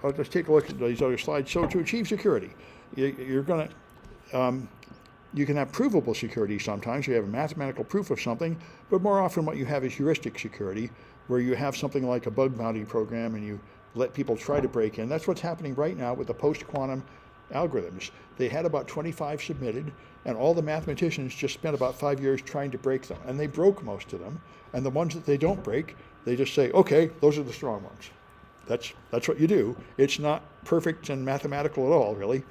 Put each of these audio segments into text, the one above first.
let's take a look at these other slides. So to achieve security, you're going to, you can have provable security sometimes. You have a mathematical proof of something, but more often what you have is heuristic security, where you have something like a bug bounty program and you let people try to break in. That's what's happening right now with the post-quantum algorithms. They had about 25 submitted, and all the mathematicians just spent about 5 years trying to break them, and they broke most of them. And the ones that they don't break, they just say, okay, those are the strong ones. That's what you do. It's not perfect and mathematical at all, really.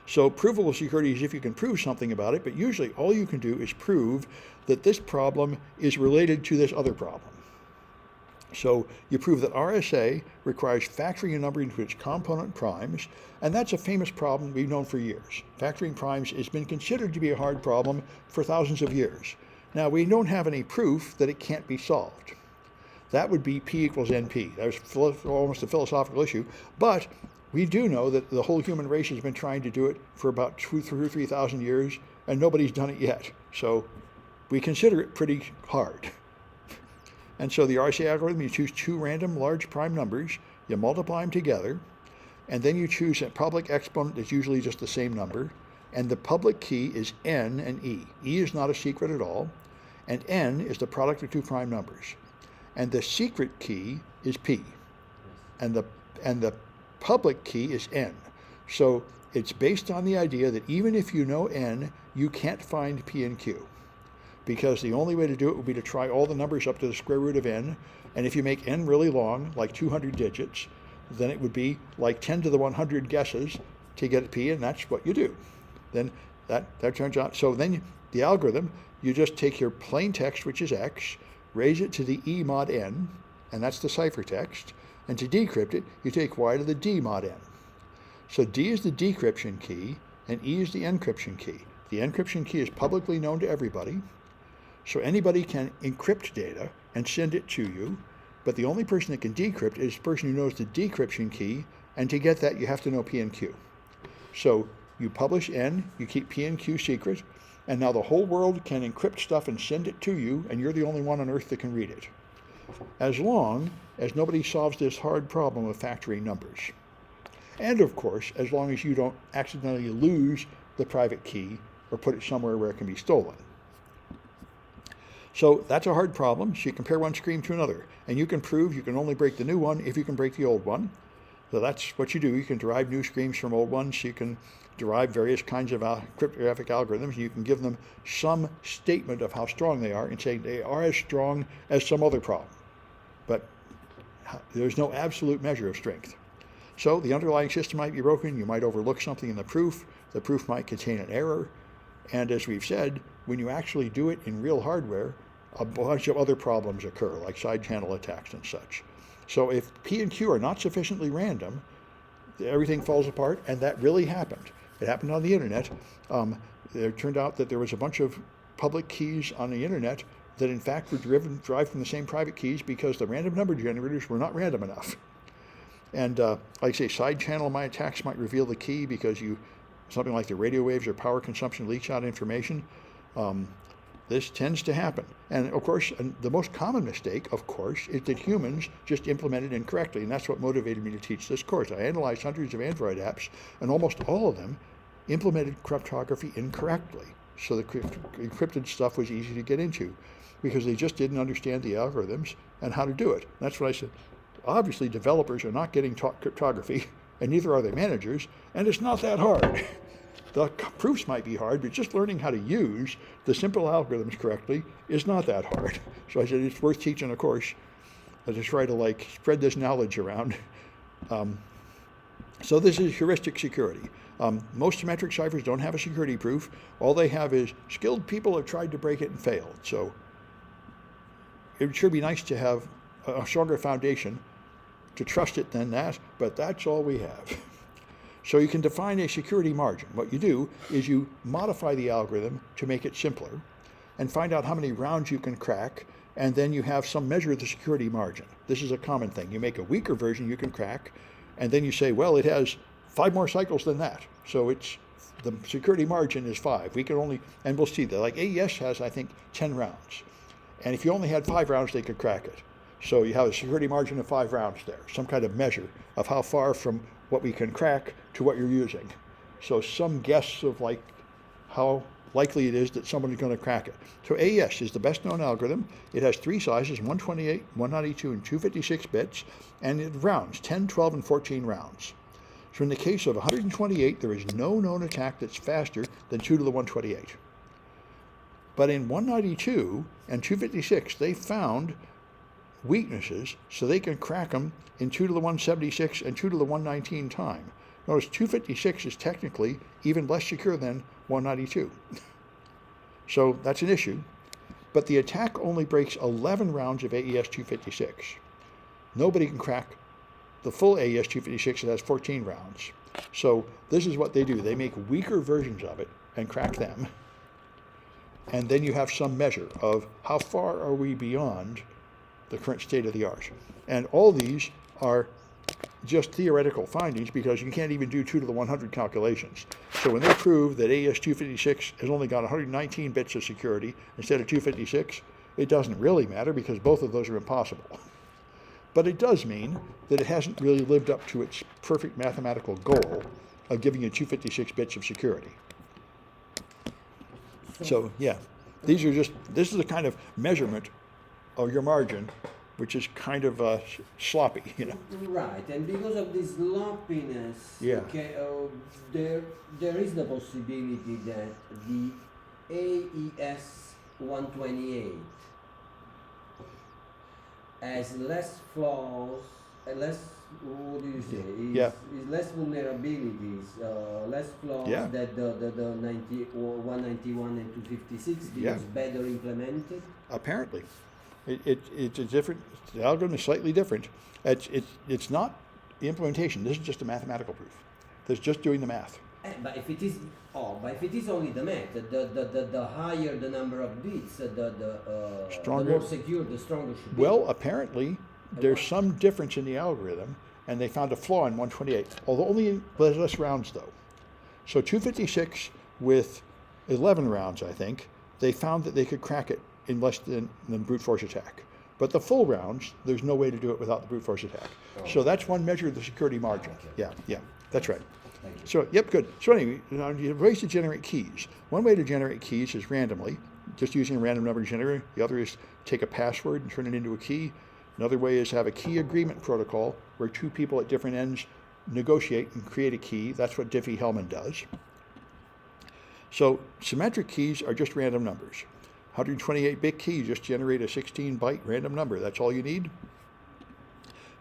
So provable security is if you can prove something about it, but usually all you can do is prove that this problem is related to this other problem. So you prove that RSA requires factoring a number into its component primes, and that's a famous problem we've known for years. Factoring primes has been considered to be a hard problem for thousands of years. Now, we don't have any proof that it can't be solved. That would be P equals NP. That was almost a philosophical issue, but we do know that the whole human race has been trying to do it for about 2,000 or 3,000 years, and nobody's done it yet. So we consider it pretty hard. And so the RSA algorithm, you choose two random large prime numbers, you multiply them together, and then you choose a public exponent that's usually just the same number, and the public key is n and e. E is not a secret at all, and n is the product of two prime numbers. And the secret key is p, and the public key is n. So it's based on the idea that even if you know n, you can't find p and q, because the only way to do it would be to try all the numbers up to the square root of n, and if you make n really long, like 200 digits, then it would be like 10 to the 100 guesses to get p, and that's what you do. Then that turns out, so then the algorithm, you just take your plain text, which is x, raise it to the e mod n, and that's the ciphertext, and to decrypt it, you take y to the d mod n. So d is the decryption key, and e is the encryption key. The encryption key is publicly known to everybody, so anybody can encrypt data and send it to you, but the only person that can decrypt is the person who knows the decryption key, and to get that you have to know p and q. So you publish n, you keep p and q secret, and now the whole world can encrypt stuff and send it to you, and you're the only one on earth that can read it, as long as nobody solves this hard problem of factoring numbers. And of course, as long as you don't accidentally lose the private key or put it somewhere where it can be stolen. So that's a hard problem. So you compare one screen to another, and you can prove you can only break the new one if you can break the old one. So that's what you do. You can derive new screens from old ones. You can derive various kinds of cryptographic algorithms. You can give them some statement of how strong they are and say they are as strong as some other problem. But there's no absolute measure of strength. So the underlying system might be broken. You might overlook something in the proof. The proof might contain an error. And as we've said, when you actually do it in real hardware, a bunch of other problems occur, like side channel attacks and such. So if P and Q are not sufficiently random, everything falls apart, and that really happened. It happened on the internet. It turned out that there was a bunch of public keys on the internet that in fact were derived from the same private keys because the random number generators were not random enough. And like I say, side channel attacks might reveal the key because something like the radio waves or power consumption leaks out information. This tends to happen. And of course, the most common mistake, of course, is that humans just implement it incorrectly. And that's what motivated me to teach this course. I analyzed hundreds of Android apps, and almost all of them implemented cryptography incorrectly. So the encrypted stuff was easy to get into because they just didn't understand the algorithms and how to do it. And that's what I said. Obviously, developers are not getting taught cryptography, and neither are their managers, and it's not that hard. The proofs might be hard, but just learning how to use the simple algorithms correctly is not that hard. So I said it's worth teaching a course to try to spread this knowledge around. So this is heuristic security. Most symmetric ciphers don't have a security proof. All they have is skilled people have tried to break it and failed. So it would sure be nice to have a stronger foundation to trust it than that, but that's all we have. So you can define a security margin. What you do is you modify the algorithm to make it simpler and find out how many rounds you can crack, and then you have some measure of the security margin. This is a common thing. You make a weaker version you can crack, and then you say, well, it has 5 more cycles than that. So the security margin is 5. We can only, and we'll see that, like AES has, I think, 10 rounds. And if you only had 5 rounds, they could crack it. So you have a security margin of 5 rounds there, some kind of measure of how far from what we can crack to what you're using. So some guess of like how likely it is that somebody's going to crack it. So AES is the best known algorithm. It has 3 sizes, 128, 192, and 256 bits, and it rounds 10, 12, and 14 rounds. So in the case of 128, there is no known attack that's faster than 2 to the 128. But in 192 and 256, they found weaknesses so they can crack them in 2 to the 176 and 2 to the 119 time. Notice 256 is technically even less secure than 192. So that's an issue. But the attack only breaks 11 rounds of AES 256. Nobody can crack the full AES 256 that has 14 rounds. So this is what they do. They make weaker versions of it and crack them. And then you have some measure of how far are we beyond the current state of the art. And all these are just theoretical findings because you can't even do 2 to the 100 calculations. So when they prove that AES 256 has only got 119 bits of security instead of 256, it doesn't really matter because both of those are impossible. But it does mean that it hasn't really lived up to its perfect mathematical goal of giving you 256 bits of security. So yeah, this is a kind of measurement of your margin, which is kind of sloppy, you know. Right, and because of this sloppiness, Yeah. okay, there is the possibility that the AES 128 has less flaws, less, what do you say? Is less vulnerabilities, less flaws Yeah. that the 191 and 256 is better implemented. Apparently, it's a different. The algorithm is slightly different. It's not the implementation. This is just a mathematical proof. This is just doing the math. But if it is only the math, the higher the number of bits, the more secure, the stronger should be. Well, apparently, there's some difference in the algorithm, and they found a flaw in 128, although only in less rounds, though. So 256 with 11 rounds, I think, they found that they could crack it in less than brute force attack. But the full rounds, there's no way to do it without the brute force attack. Oh. So that's one measure of the security margin. Okay. Yeah, that's right. Thank you. So, yep, good. So anyway, you have ways to generate keys. One way to generate keys is randomly, just using a random number generator. The other is take a password and turn it into a key. Another way is have a key agreement protocol where 2 people at different ends negotiate and create a key. That's what Diffie-Hellman does. So symmetric keys are just random numbers. 128-bit key, you just generate a 16-byte random number. That's all you need.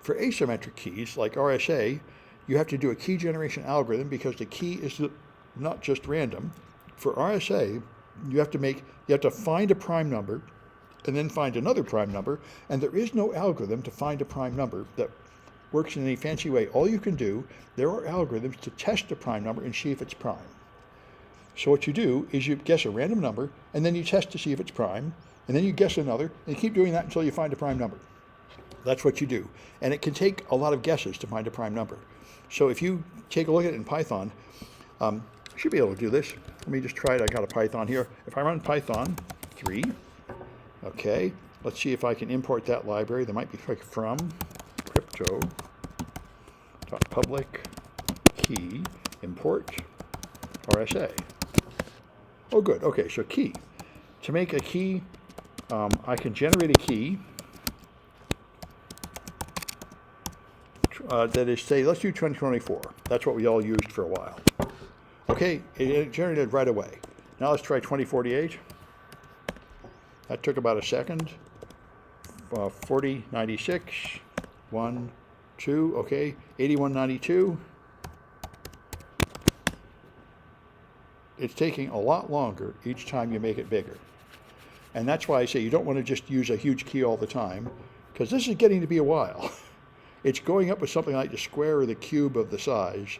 For asymmetric keys, like RSA, you have to do a key generation algorithm because the key is not just random. For RSA, you have to find a prime number and then find another prime number, and there is no algorithm to find a prime number that works in any fancy way. All you can do, there are algorithms to test a prime number and see if it's prime. So what you do is you guess a random number, and then you test to see if it's prime, and then you guess another, and you keep doing that until you find a prime number. That's what you do. And it can take a lot of guesses to find a prime number. So if you take a look at it in Python, I should be able to do this. Let me just try it. I got a Python here. If I run Python 3, okay, let's see if I can import that library. There might be like from crypto.public key import RSA. Oh, good. Okay, so key. To make a key, I can generate a key that is, say, let's do 2024. That's what we all used for a while. Okay, it generated right away. Now let's try 2048. That took about a second. 4096, 1, 2, okay, 8192. It's taking a lot longer each time you make it bigger. And that's why I say you don't want to just use a huge key all the time, because this is getting to be a while. It's going up with something like the square or the cube of the size.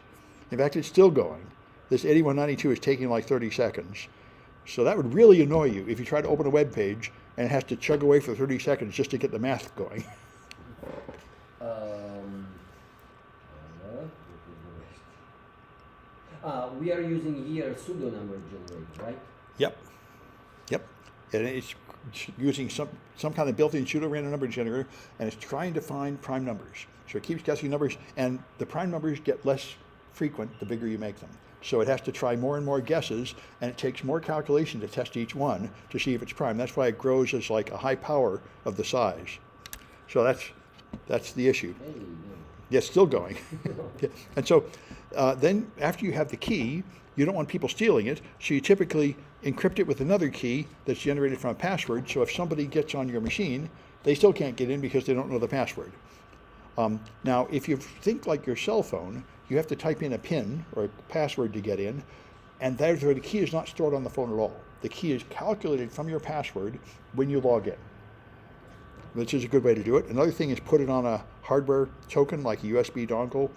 In fact, it's still going. This 8192 is taking like 30 seconds. So that would really annoy you if you try to open a web page and it has to chug away for 30 seconds just to get the math going. We are using here pseudo number generator, right? Yep. and it's using some kind of built-in pseudo-random number generator, and it's trying to find prime numbers. So it keeps guessing numbers, and the prime numbers get less frequent the bigger you make them. So it has to try more and more guesses, and it takes more calculation to test each one to see if it's prime. That's why it grows as like a high power of the size. So that's the issue. Yeah, it's still going. And so then after you have the key, you don't want people stealing it, so you typically encrypt it with another key that's generated from a password, so if somebody gets on your machine, they still can't get in because they don't know the password. Now, if you think like your cell phone, you have to type in a PIN or a password to get in, and that's where the key is not stored on the phone at all. The key is calculated from your password when you log in, which is a good way to do it. Another thing is put it on a hardware token like a USB dongle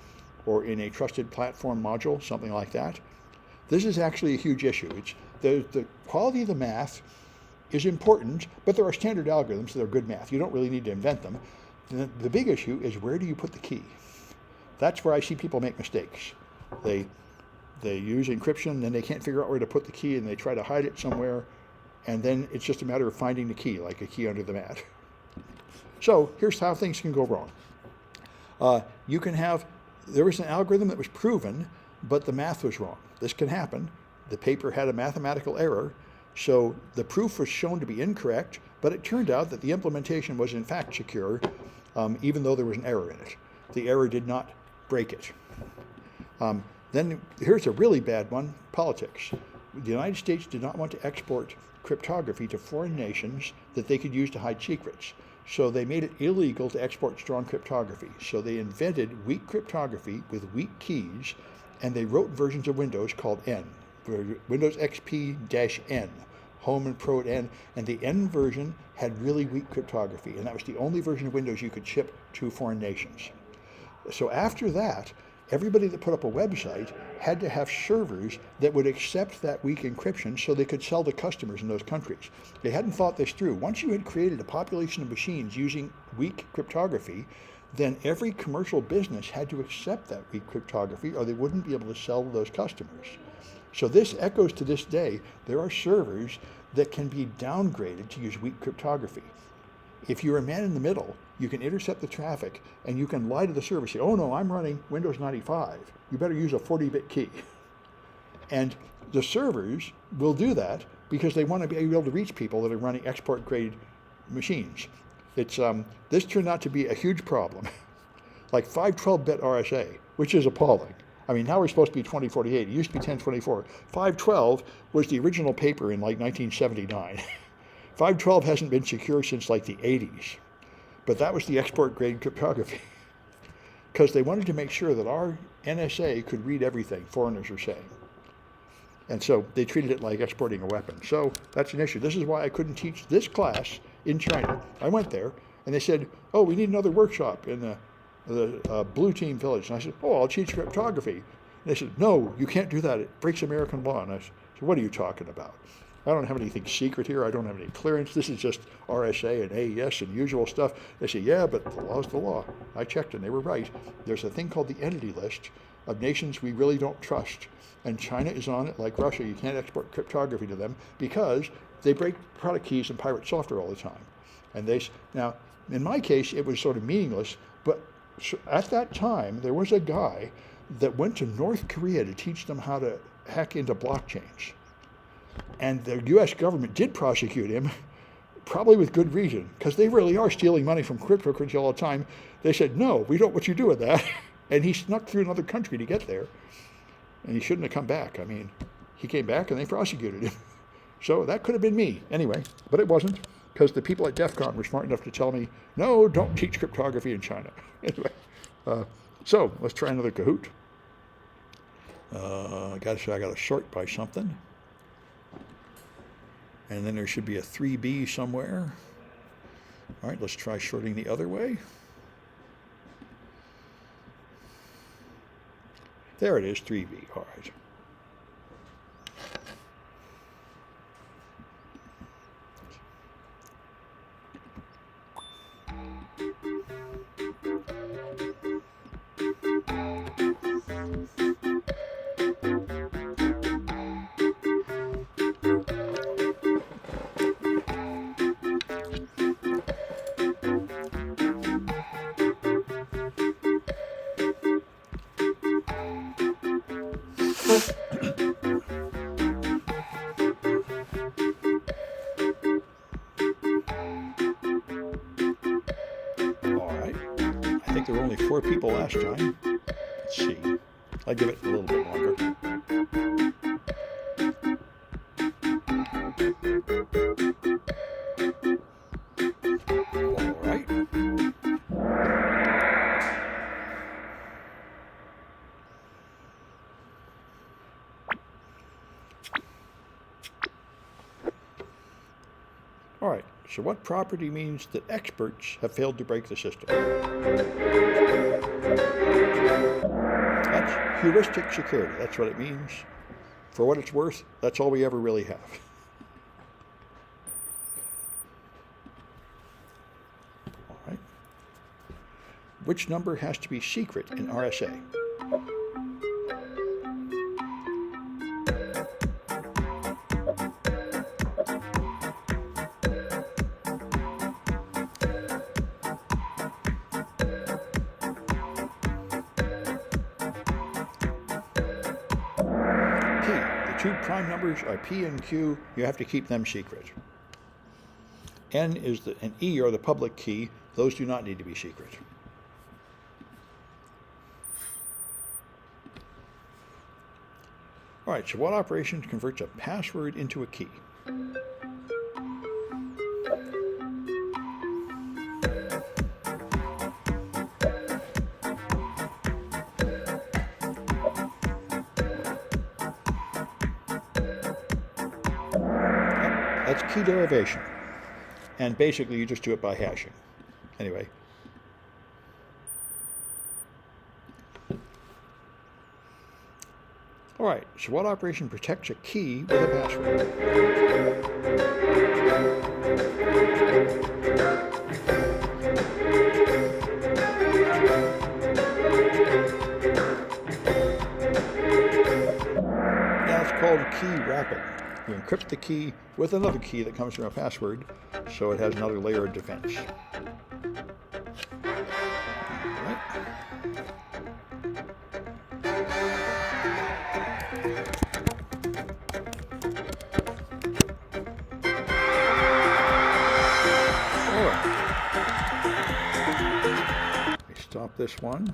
or in a trusted platform module, something like that. This is actually a huge issue. The quality of the math is important, but there are standard algorithms that are good math. You don't really need to invent them. The big issue is, where do you put the key? That's where I see people make mistakes. They use encryption, then they can't figure out where to put the key, and they try to hide it somewhere, and then it's just a matter of finding the key, like a key under the mat. So here's how things can go wrong. There was an algorithm that was proven, but the math was wrong. This can happen. The paper had a mathematical error, so the proof was shown to be incorrect, but it turned out that the implementation was in fact secure, even though there was an error in it. The error did not break it. Then here's a really bad one, politics. The United States did not want to export cryptography to foreign nations that they could use to hide secrets. So they made it illegal to export strong cryptography. So they invented weak cryptography with weak keys, and they wrote versions of Windows called N, Windows XP-N, Home and Pro at N, and the N version had really weak cryptography, and that was the only version of Windows you could ship to foreign nations. So after that, everybody that put up a website had to have servers that would accept that weak encryption so they could sell to customers in those countries. They hadn't thought this through. Once you had created a population of machines using weak cryptography, then every commercial business had to accept that weak cryptography, or they wouldn't be able to sell to those customers. So this echoes to this day. There are servers that can be downgraded to use weak cryptography. If you're a man in the middle, you can intercept the traffic, and you can lie to the server, say, oh no, I'm running Windows 95. You better use a 40-bit key. And the servers will do that because they want to be able to reach people that are running export-grade machines. This turned out to be a huge problem, like 512-bit RSA, which is appalling. I mean, now we're supposed to be 2048. It used to be 1024. 512 was the original paper in like 1979. 512 hasn't been secure since like the 80s. But that was the export-grade cryptography, because they wanted to make sure that our NSA could read everything foreigners are saying. And so they treated it like exporting a weapon. So that's an issue. This is why I couldn't teach this class in China. I went there, and they said, oh, we need another workshop in the Blue Team Village. And I said, oh, I'll teach cryptography. And they said, no, you can't do that. It breaks American law. And I said, what are you talking about? I don't have anything secret here. I don't have any clearance. This is just RSA and AES and usual stuff. They say, yeah, but the law's the law. I checked, and they were right. There's a thing called the entity list of nations we really don't trust. And China is on it like Russia. You can't export cryptography to them because they break product keys and pirate software all the time. And now, in my case, it was sort of meaningless, but at that time, there was a guy that went to North Korea to teach them how to hack into blockchains. And the U.S. government did prosecute him, probably with good reason, because they really are stealing money from cryptocurrency all the time. They said, no, we don't want you to do with that. And he snuck through another country to get there. And he shouldn't have come back. I mean, he came back and they prosecuted him. So that could have been me anyway, but it wasn't, because the people at DEF CON were smart enough to tell me, no, don't teach cryptography in China. Anyway, so let's try another Kahoot. I got to sort by something. And then there should be a 3B somewhere. All right, let's try sorting the other way. There it is, 3B. All right. All right. I think there were only 4 people last time. Let's see. I'll give it a little bit longer. All right. All right, so what property means that experts have failed to break the system? That's heuristic security. That's what it means. For what it's worth, that's all we ever really have. All right. Which number has to be secret in RSA? The 2 prime numbers are P and Q. You have to keep them secret. N and E are the public key. Those do not need to be secret. All right, so what operation converts a password into a key? That's key derivation. And basically, you just do it by hashing. Anyway. All right, so what operation protects a key with a password? That's called key wrapping. You encrypt the key with another key that comes from a password, so it has another layer of defense. All right. Let me stop this one.